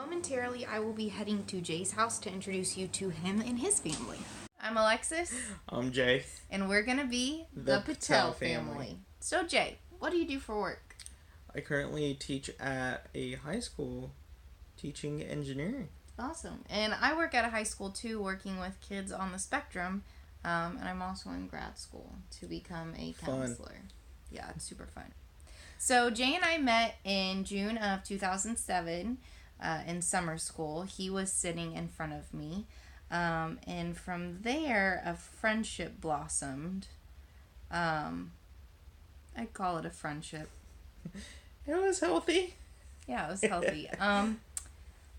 Momentarily, I will be heading to Jay's house to introduce you to him and his family. I'm Alexis. I'm Jay. And we're going to be the Patel family. So, Jay, what do you do for work? I currently teach at a high school teaching engineering. Awesome. And I work at a high school too, working with kids on the spectrum. And I'm also in grad school to become a counselor. Yeah, it's super fun. So, Jay and I met in June of 2007 in summer school. He was sitting in front of me. And from there, a friendship blossomed. I'd call it a friendship. It was healthy. Yeah, it was healthy.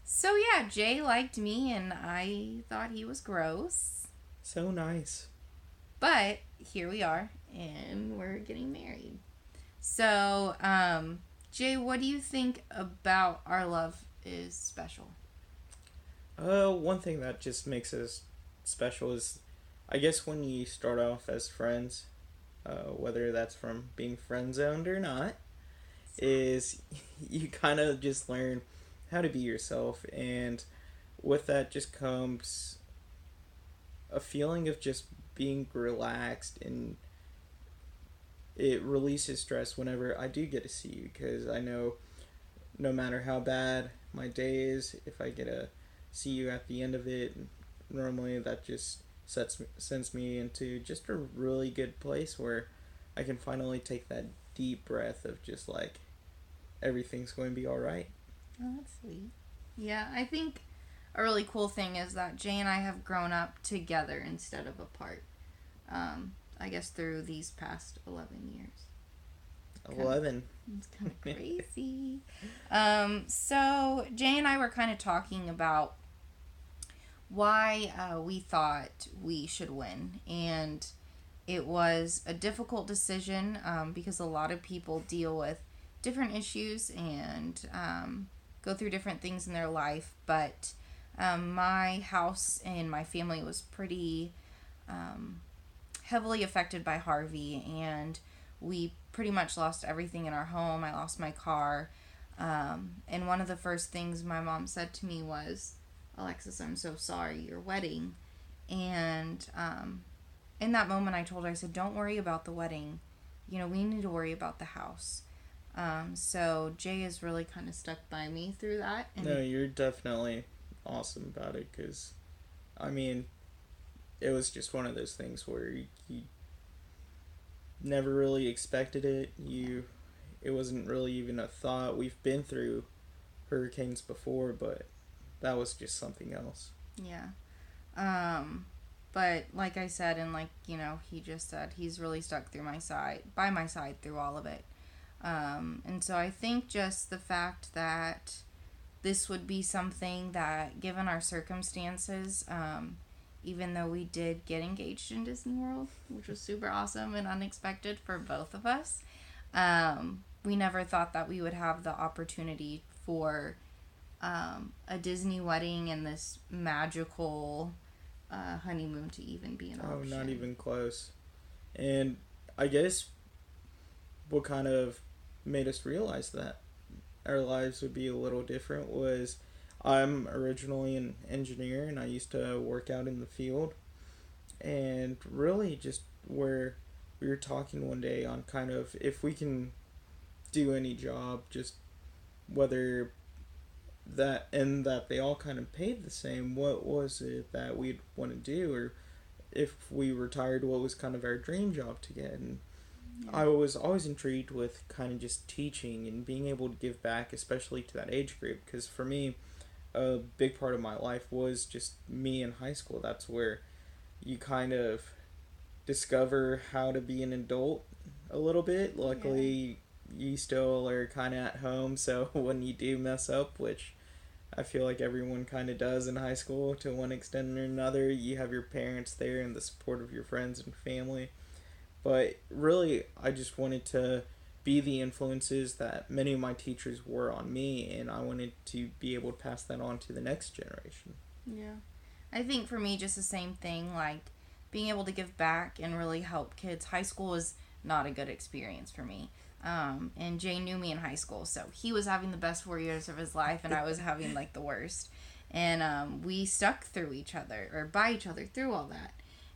So yeah, Jay liked me and I thought he was gross. So nice. But here we are and we're getting married. So, Jay, what do you think about our love is special? One thing that just makes us special is, I guess, when you start off as friends, whether that's from being friend zoned or not, is you kind of just learn how to be yourself, and with that just comes a feeling of just being relaxed, and it releases stress whenever I do get to see you, because I know no matter how bad my day is, if I get to see you at the end of it, normally that just sends me into just a really good place where I can finally take that deep breath of just like everything's going to be all right. Oh, that's sweet. Yeah, I think a really cool thing is that Jay and I have grown up together instead of apart. I guess through these past 11 years. 11. It's kind of crazy. So Jay and I were kind of talking about why we thought we should win, and it was a difficult decision because a lot of people deal with different issues and go through different things in their life, but my house and my family was pretty heavily affected by Harvey, and we pretty much lost everything in our home. I lost my car, and one of the first things my mom said to me was, "Alexis, I'm so sorry, your wedding." And in that moment I told her, I said, "Don't worry about the wedding, we need to worry about the house." So Jay has really kind of stuck by me through that. And no, you're definitely awesome about it, because it was just one of those things where you never really expected it. It wasn't really even a thought. We've been through hurricanes before, but that was just something else. Yeah. But like I said, and he just said, he's really stuck by my side through all of it. And so I think just the fact that this would be something that, given our circumstances, even though we did get engaged in Disney World, which was super awesome and unexpected for both of us, we never thought that we would have the opportunity for a Disney wedding and this magical honeymoon to even be an option. Oh, not even close. And I guess what kind of made us realize that our lives would be a little different was, I'm originally an engineer and I used to work out in the field, and really just where we were talking one day on kind of if we can do any job, just whether that they all kind of paid the same, what was it that we'd want to do, or if we retired, what was kind of our dream job to get. And I was always intrigued with kind of just teaching and being able to give back, especially to that age group, because for me, a big part of my life was just me in high school. That's where you kind of discover how to be an adult a little bit. Luckily, you still are kind of at home, so when you do mess up, which I feel like everyone kind of does in high school to one extent or another, you have your parents there and the support of your friends and family. But really, I just wanted to be the influences that many of my teachers were on me, and I wanted to be able to pass that on to the next generation. Yeah. I think for me, just the same thing, like being able to give back and really help kids. High school was not a good experience for me. And Jay knew me in high school, so he was having the best 4 years of his life, and I was having like the worst. And we stuck through each other, or by each other, through all that.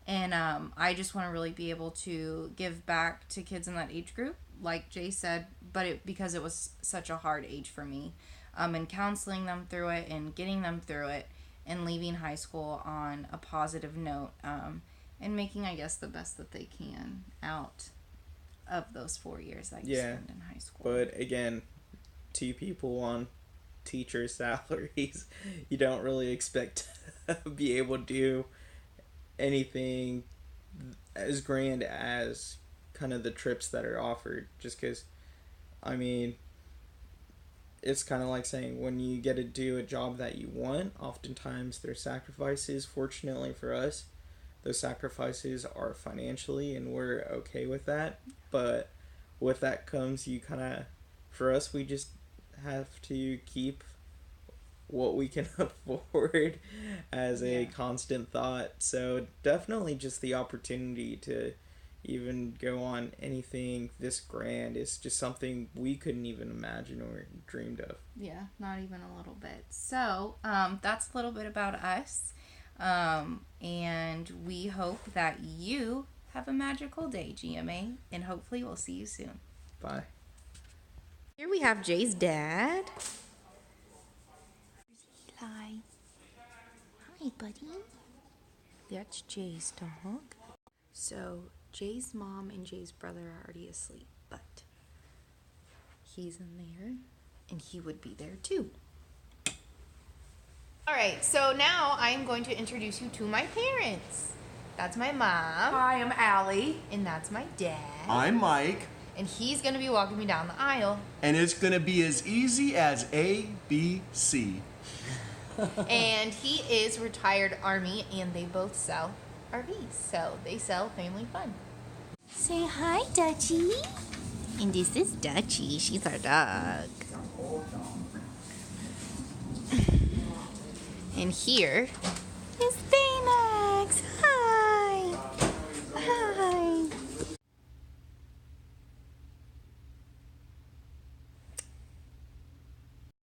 And I just want to really be able to give back to kids in that age group, like Jay said, but because it was such a hard age for me. And counseling them through it and getting them through it and leaving high school on a positive note, and making, I guess, the best that they can out of those 4 years that you spend in high school. But again, 2 people on teacher salaries, you don't really expect to be able to do anything as grand as kind of the trips that are offered, just because, I mean, it's kind of like saying when you get to do a job that you want, oftentimes there's sacrifices. Fortunately for us, those sacrifices are financially, and we're okay with that. But with that comes, you kind of, for us, we just have to keep what we can afford as a constant thought. So definitely just the opportunity to even go on anything this grand is just something we couldn't even imagine or dreamed of. Yeah, not even a little bit. So that's a little bit about us. And we hope that you have a magical day, GMA, and hopefully we'll see you soon. Bye. Here we have Jay's dad. Eli. Hi, buddy. That's Jay's dog. So Jay's mom and Jay's brother are already asleep, but he's in there, and he would be there too. All right, so now I'm going to introduce you to my parents. That's my mom. Hi, I'm Allie. And that's my dad. I'm Mike. And he's going to be walking me down the aisle. And it's going to be as easy as A, B, C. And he is retired Army, and they both sell RVs. So they sell family fun. Say hi, Dutchie. And this is Dutchie. She's our dog. And here is Baymax.